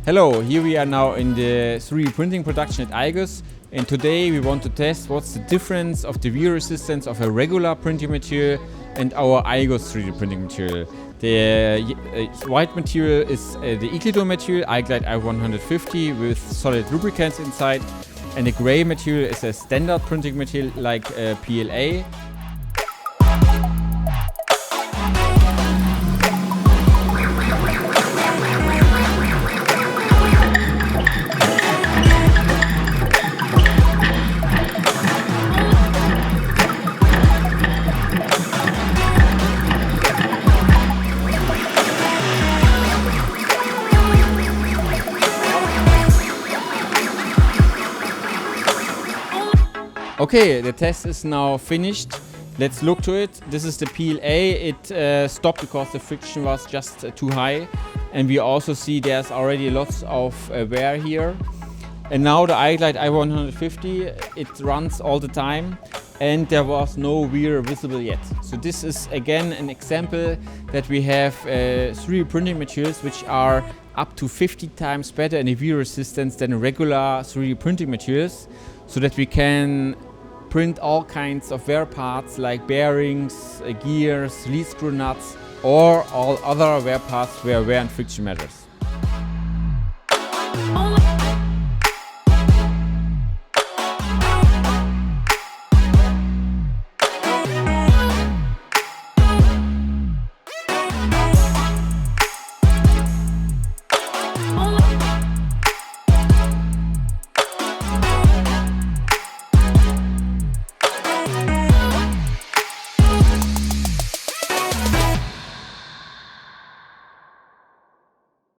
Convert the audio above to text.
Hello, here we are now in the 3D printing production at Igus, and today we want to test what's the difference of the wear resistance of a regular printing material and our Igus 3D printing material. The white material is the iglidur material, iglidur I150 with solid lubricants inside, and the gray material is a standard printing material like PLA. Okay, the test is now finished. Let's look to it. This is the PLA. It stopped because the friction was just too high. And we also see there's already lots of wear here. And now the iglidur I150, it runs all the time and there was no wear visible yet. So this is again an example that we have 3D printing materials which are up to 50 times better in the wear resistance than regular 3D printing materials, so that we can print all kinds of wear parts like bearings, gears, lead screw nuts, or all other wear parts where wear and friction matters.